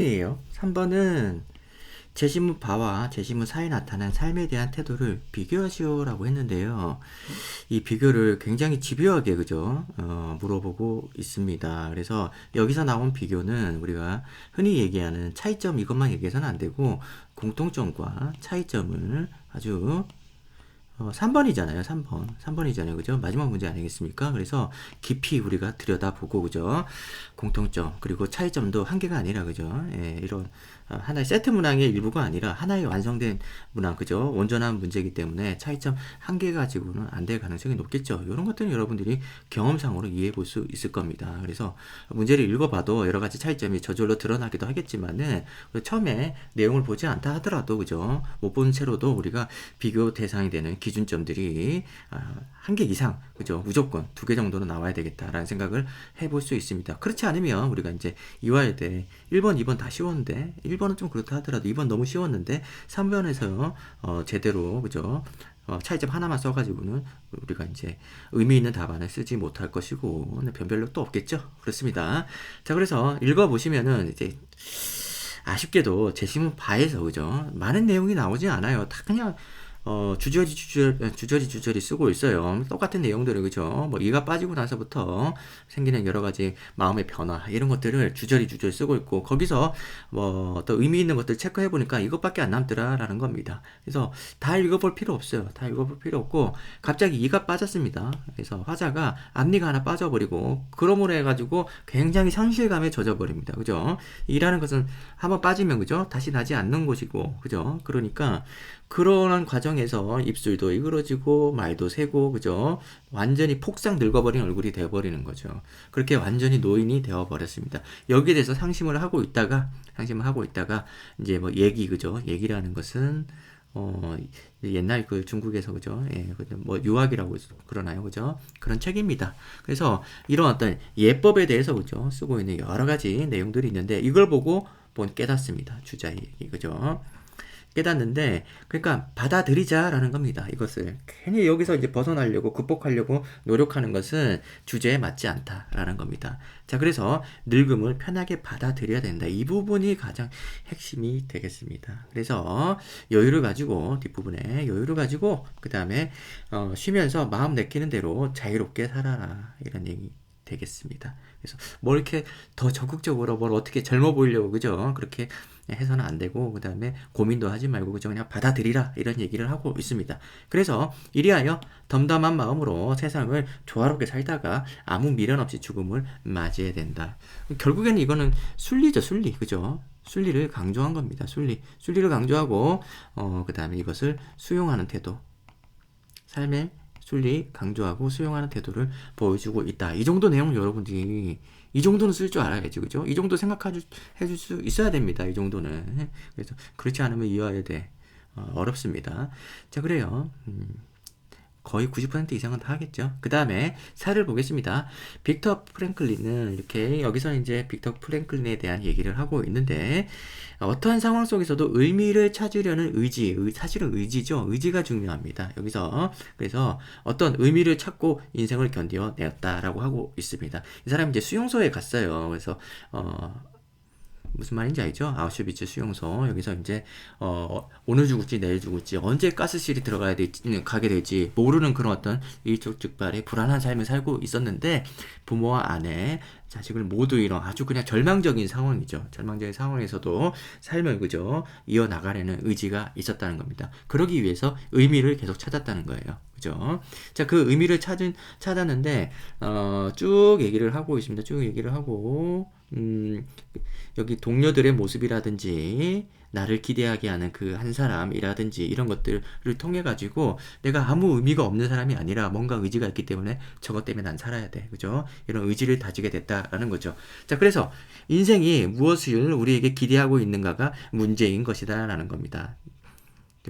이에요. 3번은 제시문 바와 제시문 사에 나타난 삶에 대한 태도를 비교하시오라고 했는데요. 이 비교를 굉장히 집요하게 그죠? 물어보고 있습니다. 그래서 여기서 나온 비교는 우리가 흔히 얘기하는 차이점 이것만 얘기해서는 안 되고 공통점과 차이점을 아주 3번이잖아요. 3번. 3번이잖아요. 그죠? 마지막 문제 아니겠습니까? 그래서 깊이 우리가 들여다보고, 그죠? 공통점, 그리고 차이점도 한 개가 아니라, 그죠? 예, 이런, 하나의 세트 문항의 일부가 아니라 하나의 완성된 문항, 그죠? 온전한 문제이기 때문에 차이점 한 개 가지고는 안 될 가능성이 높겠죠. 이런 것들은 여러분들이 경험상으로 이해해 볼 수 있을 겁니다. 그래서 문제를 읽어봐도 여러 가지 차이점이 저절로 드러나기도 하겠지만은, 처음에 내용을 보지 않다 하더라도, 그죠? 못 본 채로도 우리가 비교 대상이 되는 기준점들이 한 개 이상, 그죠? 무조건 두 개 정도는 나와야 되겠다라는 생각을 해볼 수 있습니다. 그렇지 않으면 우리가 이제 이화여대 1번, 2번 다 쉬웠는데 1번은 좀 그렇다 하더라도 2번 너무 쉬웠는데 3번에서 제대로, 그죠? 차이점 하나만 써가지고는 우리가 이제 의미 있는 답안을 쓰지 못할 것이고 변별력도 없겠죠. 그렇습니다. 자, 그래서 읽어보시면은 이제 아쉽게도 제시문 바에서 그죠? 많은 내용이 나오지 않아요. 다 그냥 주저리 쓰고 있어요. 똑같은 내용들을, 그죠? 뭐, 이가 빠지고 나서부터 생기는 여러 가지 마음의 변화, 이런 것들을 주저리 쓰고 있고, 거기서 뭐, 또 의미 있는 것들 체크해보니까 이것밖에 안 남더라라는 겁니다. 그래서 다 읽어볼 필요 없어요. 다 읽어볼 필요 없고, 갑자기 이가 빠졌습니다. 그래서 화자가 앞니가 하나 빠져버리고, 그러므로 해가지고 굉장히 상실감에 젖어버립니다. 그죠? 이라는 것은 한번 빠지면, 그죠? 다시 나지 않는 곳이고, 그죠? 그러니까, 그러한 과정에서 입술도 이그러지고 말도 새고, 그죠? 완전히 폭삭 늙어버린 얼굴이 되어버리는 거죠. 그렇게 완전히 노인이 되어버렸습니다. 여기에 대해서 상심을 하고 있다가 이제 뭐 얘기, 그죠? 얘기라는 것은 옛날 그 중국에서, 그죠? 예, 뭐 유학이라고 그러나요, 그죠? 그런 책입니다. 그래서 이런 어떤 예법에 대해서, 그죠? 쓰고 있는 여러 가지 내용들이 있는데 이걸 보고 깨닫습니다. 주자의 얘기, 그죠? 깨닫는데, 그러니까 받아들이자라는 겁니다. 이것을 괜히 여기서 이제 벗어나려고 극복하려고 노력하는 것은 주제에 맞지 않다라는 겁니다. 자, 그래서 늙음을 편하게 받아들여야 된다. 이 부분이 가장 핵심이 되겠습니다. 그래서 여유를 가지고, 뒷부분에 여유를 가지고, 그 다음에 쉬면서 마음 내키는 대로 자유롭게 살아라, 이런 얘기 되겠습니다. 그래서 뭐 이렇게 더 적극적으로 뭘 어떻게 젊어 보이려고, 그죠? 그렇게 해서는 안 되고, 그 다음에 고민도 하지 말고, 그죠? 그냥 받아들이라, 이런 얘기를 하고 있습니다. 그래서 이리하여 덤덤한 마음으로 세상을 조화롭게 살다가 아무 미련 없이 죽음을 맞이해야 된다. 결국에는 이거는 순리죠, 순리, 그죠? 순리를 강조한 겁니다. 순리를 강조하고, 그 다음에 이것을 수용하는 태도, 삶의 순리 강조하고 수용하는 태도를 보여주고 있다. 이 정도 내용 여러분들이 이 정도는 쓸 줄 알아야지, 그죠? 이 정도 해줄 수 있어야 됩니다. 이 정도는. 그래서 그렇지 않으면 이해해야 돼. 어렵습니다. 자, 그래요. 거의 90% 이상은 다 하겠죠. 그 다음에 사를 보겠습니다. 빅터 프랭클린은 이렇게 여기서 이제 빅터 프랭클린에 대한 얘기를 하고 있는데 어떠한 상황 속에서도 의미를 찾으려는 사실은 의지죠. 의지가 중요합니다. 여기서 그래서 어떤 의미를 찾고 인생을 견뎌내었다라고 하고 있습니다. 이 사람이 이제 수용소에 갔어요. 그래서 무슨 말인지 알죠? 아우슈비츠 수용소. 여기서 이제 오늘 죽을지 내일 죽을지 언제 가스실이 가게 될지 모르는 그런 어떤 일촉즉발의 불안한 삶을 살고 있었는데 부모와 아내, 자식을 모두 잃어 아주 그냥 절망적인 상황이죠. 절망적인 상황에서도 삶을, 그죠? 이어나가려는 의지가 있었다는 겁니다. 그러기 위해서 의미를 계속 찾았다는 거예요. 그죠? 자, 그 의미를 찾았는데 쭉 얘기를 하고 있습니다. 쭉 얘기를 하고 여기 동료들의 모습이라든지 나를 기대하게 하는 그 한 사람이라든지 이런 것들을 통해 가지고 내가 아무 의미가 없는 사람이 아니라 뭔가 의지가 있기 때문에 저것 때문에 난 살아야 돼. 그죠? 이런 의지를 다지게 됐다라는 거죠. 자, 그래서 인생이 무엇을 우리에게 기대하고 있는가가 문제인 것이다라는 겁니다.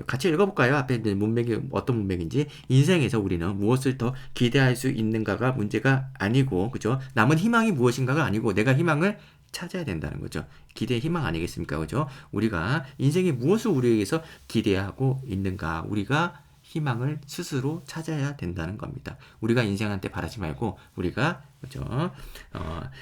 같이 읽어볼까요? 앞에 문맥이 어떤 문맥인지. 인생에서 우리는 무엇을 더 기대할 수 있는가가 문제가 아니고, 그죠? 남은 희망이 무엇인가가 아니고 내가 희망을 찾아야 된다는 거죠. 기대, 희망 아니겠습니까? 그죠? 우리가 인생이 무엇을 우리에게서 기대하고 있는가? 우리가 희망을 스스로 찾아야 된다는 겁니다. 우리가 인생한테 바라지 말고 우리가 그죠?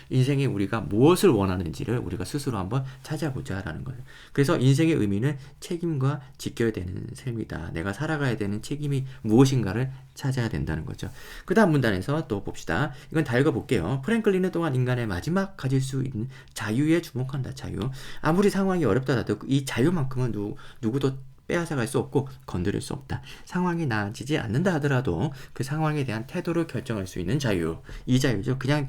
인생에 우리가 무엇을 원하는지를 우리가 스스로 한번 찾아보자라는 거예요. 그래서 인생의 의미는 책임과 지켜야 되는 삶이다. 내가 살아가야 되는 책임이 무엇인가를 찾아야 된다는 거죠. 그 다음 문단에서 또 봅시다. 이건 다 읽어볼게요. 프랭클린은 또한 인간의 마지막 가질 수 있는 자유에 주목한다. 자유. 아무리 상황이 어렵다 하더라도 이 자유만큼은 누구도 빼앗아갈 수 없고 건드릴 수 없다. 상황이 나아지지 않는다 하더라도 그 상황에 대한 태도를 결정할 수 있는 자유. 이 자유죠. 그냥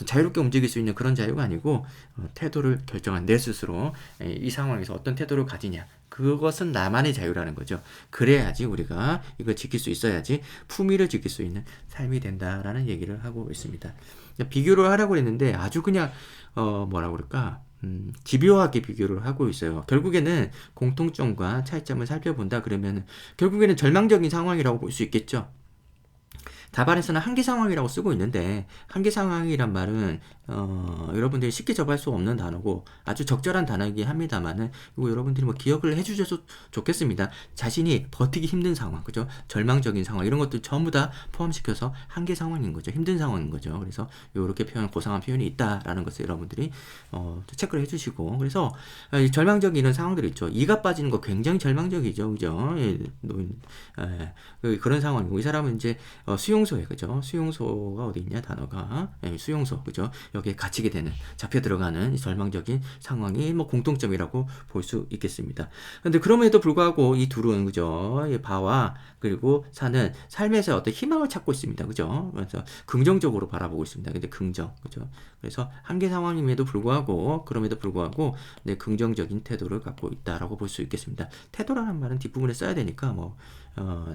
자유롭게 움직일 수 있는 그런 자유가 아니고 태도를 결정한 내 스스로 이 상황에서 어떤 태도를 가지냐. 그것은 나만의 자유라는 거죠. 그래야지 우리가 이걸 지킬 수 있어야지 품위를 지킬 수 있는 삶이 된다라는 얘기를 하고 있습니다. 비교를 하라고 했는데 아주 그냥 뭐라고 그럴까? 집요하게 비교를 하고 있어요. 결국에는 공통점과 차이점을 살펴본다 그러면 결국에는 절망적인 상황이라고 볼 수 있겠죠. 답안에서는 한계 상황이라고 쓰고 있는데 한계 상황이란 말은 여러분들이 쉽게 접할 수 없는 단어고 아주 적절한 단어이긴 합니다만은 이거 여러분들이 뭐 기억을 해주셔서 좋겠습니다. 자신이 버티기 힘든 상황, 그죠? 절망적인 상황 이런 것들 전부 다 포함시켜서 한계 상황인 거죠. 힘든 상황인 거죠. 그래서 이렇게 고상한 표현이 있다라는 것을 여러분들이 체크를 해주시고 그래서 절망적인 이런 상황들이 있죠. 이가 빠지는 거 굉장히 절망적이죠, 그죠? 그런 상황이고 이 사람은 이제 수용소에 그죠? 수용소가 어디 있냐 단어가 수용소 그죠? 여기에 갇히게 되는 잡혀 들어가는 이 절망적인 상황이 뭐 공통점이라고 볼 수 있겠습니다. 그런데 그럼에도 불구하고 이 둘은 그죠? 바와 그리고 사는 삶에서 어떤 희망을 찾고 있습니다, 그죠? 그래서 긍정적으로 바라보고 있습니다. 근데 긍정 그죠? 그래서 한계 상황임에도 불구하고 그럼에도 불구하고 네, 긍정적인 태도를 갖고 있다라고 볼 수 있겠습니다. 태도라는 말은 뒷부분에 써야 되니까 뭐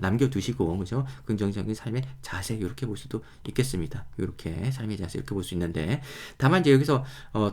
남겨두시고 그죠? 긍정적인 삶의 자세 이렇게 볼 수도 있겠습니다. 이렇게 삶의 자세 이렇게 볼 수 있는데 다만 이제 여기서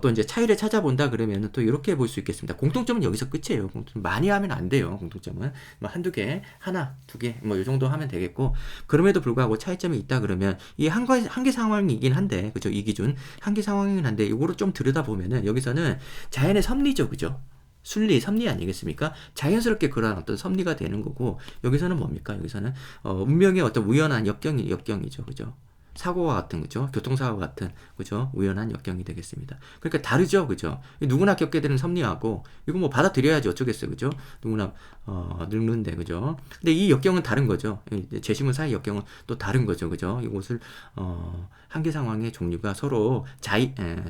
또 이제 차이를 찾아본다 그러면 또 이렇게 볼 수 있겠습니다. 공통점은 여기서 끝이에요. 공통점 많이 하면 안 돼요. 공통점은 뭐 한두 개, 하나, 두 개 뭐 이 정도 하면 되겠고 그럼에도 불구하고 차이점이 있다 그러면 이 한계 상황이긴 한데 그죠? 이 기준 한계 상황이긴 한데 이거를 좀 들여다보면은 여기서는 자연의 섭리죠, 그죠? 순리, 섭리 아니겠습니까? 자연스럽게 그런 어떤 섭리가 되는 거고 여기서는 뭡니까? 여기서는 운명의 어떤 우연한 역경이죠, 그죠? 사고와 같은 거죠. 교통사고 같은 그죠? 우연한 역경이 되겠습니다. 그러니까 다르죠, 그죠? 누구나 겪게 되는 섭리하고 이거 뭐 받아들여야지 어쩌겠어요, 그죠? 누구나 늙는데 그죠? 근데 이 역경은 다른 거죠. 재심은 사이 역경은 또 다른 거죠, 그죠? 이것을 한계 상황의 종류가 서로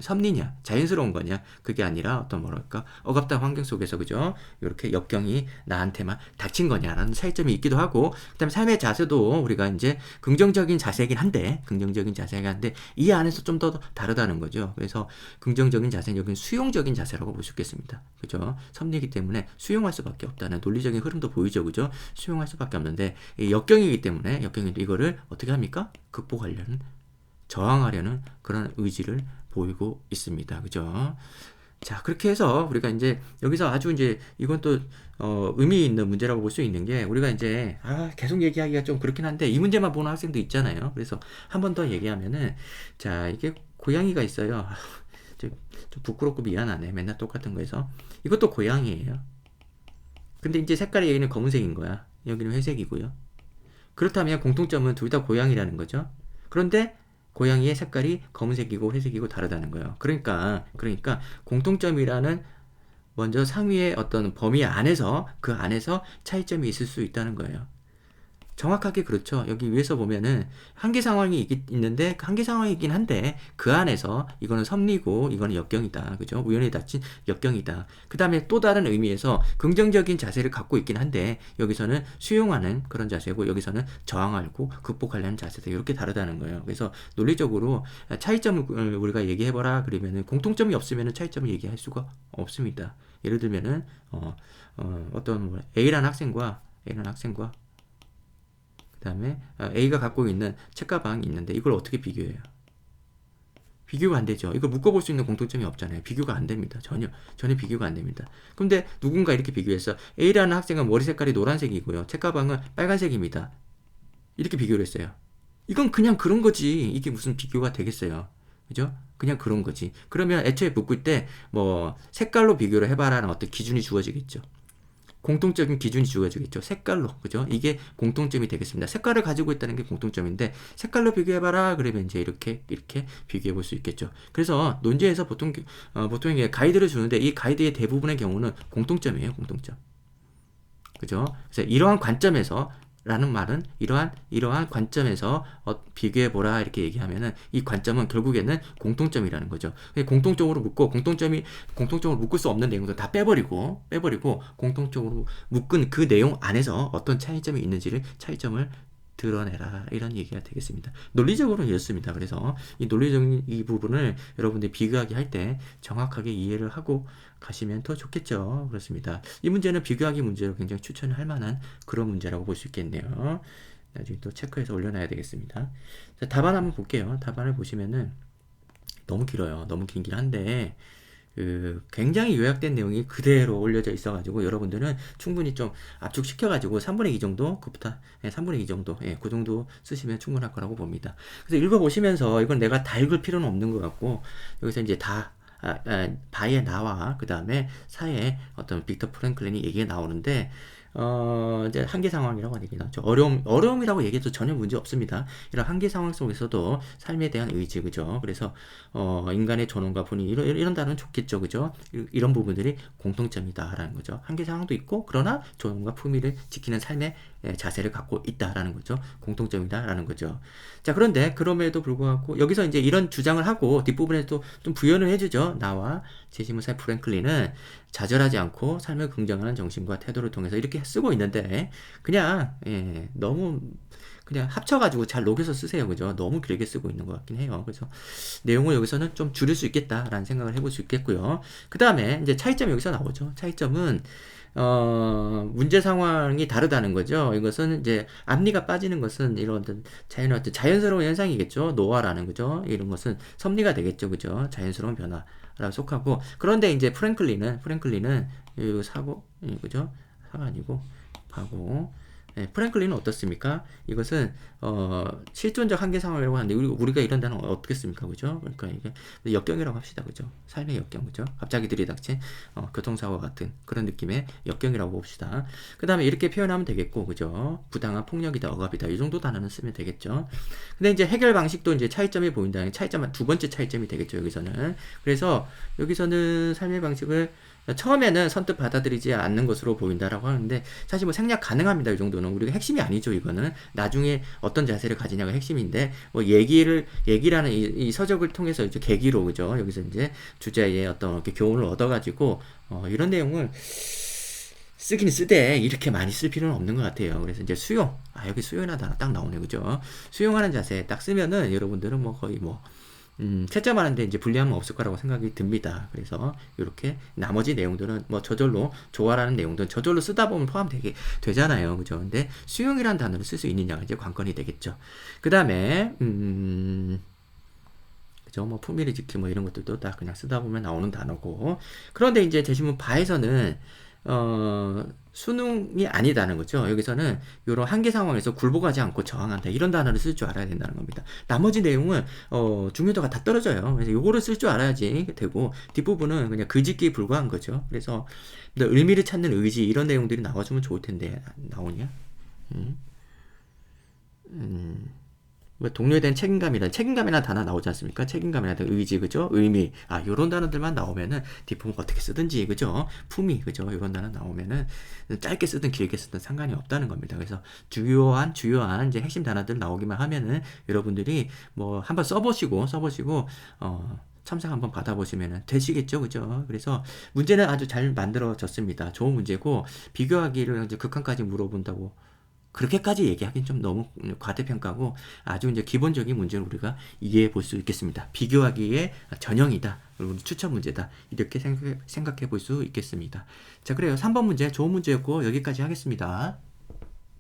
섭리냐, 자연스러운 거냐, 그게 아니라 어떤 뭐랄까 억압된 환경 속에서 그죠? 이렇게 역경이 나한테만 닥친 거냐라는 차이점이 있기도 하고, 그다음에 삶의 자세도 우리가 이제 긍정적인 자세이긴 한데 이 안에서 좀 더 다르다는 거죠. 그래서 긍정적인 자세는 여기는 수용적인 자세라고 볼 수 있겠습니다. 그죠? 섭리이기 때문에 수용할 수밖에 없다는 논리적인 흐름도 보이죠, 그죠? 수용할 수밖에 없는데 이 역경이기 때문에 이거를 어떻게 합니까? 극복하려는 저항하려는 그런 의지를 보이고 있습니다. 그죠? 자, 그렇게 해서 우리가 이제 여기서 아주 이제 이건 또 의미 있는 문제라고 볼 수 있는 게 우리가 이제 계속 얘기하기가 좀 그렇긴 한데 이 문제만 보는 학생도 있잖아요. 그래서 한 번 더 얘기하면은 자, 이게 고양이가 있어요. 좀 부끄럽고 미안하네. 맨날 똑같은 거에서 이것도 고양이에요. 근데 이제 색깔이 여기는 검은색인 거야. 여기는 회색이고요. 그렇다면 공통점은 둘 다 고양이라는 거죠. 그런데 고양이의 색깔이 검은색이고 회색이고 다르다는 거예요. 그러니까 공통점이라는 먼저 상위의 어떤 범위 안에서 그 안에서 차이점이 있을 수 있다는 거예요. 정확하게 그렇죠. 여기 위에서 보면은 한계 상황이 있는데 그 한계 상황이긴 한데 그 안에서 이거는 섭리고 이거는 역경이다. 그죠? 우연히 닥친 역경이다. 그 다음에 또 다른 의미에서 긍정적인 자세를 갖고 있긴 한데 여기서는 수용하는 그런 자세고 여기서는 저항하고 극복하려는 자세다. 이렇게 다르다는 거예요. 그래서 논리적으로 차이점을 우리가 얘기해보라 그러면은 공통점이 없으면은 차이점을 얘기할 수가 없습니다. 예를 들면은 어떤 A라는 학생과 그 다음에 A가 갖고 있는 책가방이 있는데 이걸 어떻게 비교해요? 비교가 안 되죠. 이걸 묶어볼 수 있는 공통점이 없잖아요. 비교가 안 됩니다. 전혀 비교가 안 됩니다. 근데 누군가 이렇게 비교해서 A라는 학생은 머리 색깔이 노란색이고요. 책가방은 빨간색입니다. 이렇게 비교를 했어요. 이건 그냥 그런 거지. 이게 무슨 비교가 되겠어요. 그죠? 그냥 그런 거지. 그러면 애초에 묶을 때 뭐 색깔로 비교를 해봐라는 어떤 기준이 주어지겠죠. 공통적인 기준이 주어지겠죠. 색깔로. 그죠? 이게 공통점이 되겠습니다. 색깔을 가지고 있다는 게 공통점인데, 색깔로 비교해봐라. 그러면 이제 이렇게 비교해 볼 수 있겠죠. 그래서 논제에서 보통 이게 가이드를 주는데, 이 가이드의 대부분의 경우는 공통점이에요. 공통점. 그죠? 그래서 이러한 관점에서 라는 말은 이러한 관점에서 비교해보라 이렇게 얘기하면은 이 관점은 결국에는 공통점이라는 거죠. 공통적으로 묶고 공통적으로 묶을 수 없는 내용도 다 빼버리고 공통적으로 묶은 그 내용 안에서 어떤 차이점이 있는지를 차이점을 드러내라 이런 얘기가 되겠습니다. 논리적으로는 이렇습니다. 그래서 이 논리적인 이 부분을 여러분들이 비교하기 할 때 정확하게 이해를 하고 가시면 더 좋겠죠. 그렇습니다. 이 문제는 비교하기 문제로 굉장히 추천을 할 만한 그런 문제라고 볼 수 있겠네요. 나중에 또 체크해서 올려놔야 되겠습니다. 자, 답안 한번 볼게요. 답안을 보시면은 너무 길어요. 너무 길긴 한데 굉장히 요약된 내용이 그대로 올려져 있어가지고 여러분들은 충분히 좀 압축시켜가지고 3분의 2 정도, 그부터 3분의 2 정도, 그 정도 쓰시면 충분할 거라고 봅니다. 그래서 읽어보시면서 이건 내가 다 읽을 필요는 없는 것 같고 여기서 이제 바의 나와 그 다음에 사의 어떤 빅터 프랭클린이 얘기가 나오는데 이제 한계 상황이라고 얘기 나왔죠. 어려움이라고 얘기해도 전혀 문제 없습니다. 이런 한계 상황 속에서도 삶에 대한 의지, 그죠? 그래서, 인간의 존엄과 분위, 이런 단어는 좋겠죠, 그죠? 이런 부분들이 공통점이다라는 거죠. 한계 상황도 있고, 그러나 존엄과 품위를 지키는 삶의 자세를 갖고 있다라는 거죠. 공통점이다라는 거죠. 자, 그런데 그럼에도 불구하고 여기서 이제 이런 주장을 하고 뒷부분에 또 좀 부연을 해주죠. 나와 제시무사 프랭클린은 좌절하지 않고 삶을 긍정하는 정신과 태도를 통해서 이렇게 쓰고 있는데 그냥 너무 그냥 합쳐가지고 잘 녹여서 쓰세요. 그죠? 너무 길게 쓰고 있는 것 같긴 해요. 그래서 내용을 여기서는 좀 줄일 수 있겠다라는 생각을 해볼 수 있겠고요. 그 다음에 이제 차이점이 여기서 나오죠. 차이점은 문제 상황이 다르다는 거죠. 이것은 이제 앞니가 빠지는 것은 이런 자연스러운 현상이겠죠. 노화라는 거죠. 이런 것은 섭리가 되겠죠. 그죠? 자연스러운 변화라고 속하고. 그런데 이제 프랭클린은 사고, 그죠? 사가 아니고, 바고. 프랭클린은 어떻습니까? 이것은 실존적 한계 상황이라고 하는데 우리가 이런 단어는 어떻게 씁니까? 그죠? 그러니까 이게 역경이라고 합시다. 그죠? 삶의 역경, 그죠? 갑자기 들이닥친 교통사고 같은 그런 느낌의 역경이라고 봅시다. 그 다음에 이렇게 표현하면 되겠고, 그죠? 부당한 폭력이다, 억압이다, 이 정도 단어는 쓰면 되겠죠. 근데 이제 해결 방식도 이제 차이점이 보인다는 차이점, 두 번째 차이점이 되겠죠. 여기서는. 그래서 여기서는 삶의 방식을 처음에는 선뜻 받아들이지 않는 것으로 보인다라고 하는데 사실 뭐 생략 가능합니다. 이 정도는 우리가 핵심이 아니죠. 이거는 나중에 어떤 자세를 가지냐가 핵심인데 뭐 얘기라는 이 서적을 통해서 이제 계기로 그죠. 여기서 이제 주제에 어떤 이렇게 교훈을 얻어가지고 이런 내용을 쓰긴 쓰되 이렇게 많이 쓸 필요는 없는 것 같아요. 그래서 이제 수용, 여기 수용이라는 단어 딱 나오네, 그죠? 수용하는 자세 딱 쓰면은 여러분들은 뭐 거의 뭐 채점하는데 이제 불리함은 없을 거라고 생각이 듭니다. 그래서 이렇게 나머지 내용들은 뭐 저절로 조화라는 내용들은 저절로 쓰다 보면 되잖아요. 그죠? 근데 수용이라는 단어를 쓸 수 있느냐가 이제 관건이 되겠죠. 그 다음에, 그죠? 뭐 품위를 지키 뭐 이런 것들도 다 그냥 쓰다 보면 나오는 단어고. 그런데 이제 제시문 바에서는 수능이 아니다는 거죠. 여기서는 이런 한계 상황에서 굴복하지 않고 저항한다. 이런 단어를 쓸 줄 알아야 된다는 겁니다. 나머지 내용은 중요도가 다 떨어져요. 그래서 요거를 쓸 줄 알아야지 되고 뒷부분은 그냥 글짓기에 불과한 거죠. 그래서 의미를 찾는 의지 이런 내용들이 나와주면 좋을 텐데 나오냐? 뭐 동료에 대한 책임감이라는 단어 나오지 않습니까? 책임감이라든 의지, 그죠? 의미, 요런 단어들만 나오면은 뒷부분 어떻게 쓰든지, 그죠? 품위, 그죠? 요런 단어 나오면은 짧게 쓰든 길게 쓰든 상관이 없다는 겁니다. 그래서 주요한 이제 핵심 단어들 나오기만 하면은 여러분들이 뭐 한번 써보시고 첨삭 한번 받아보시면 되시겠죠, 그죠? 그래서 문제는 아주 잘 만들어졌습니다. 좋은 문제고 비교하기를 이제 극한까지 물어본다고. 그렇게까지 얘기하기는 좀 너무 과대평가고 아주 이제 기본적인 문제를 우리가 이해해 볼 수 있겠습니다. 비교하기에 전형이다. 그리고 추천 문제다. 이렇게 생각해 볼 수 있겠습니다. 자, 그래요. 3번 문제 좋은 문제였고 여기까지 하겠습니다.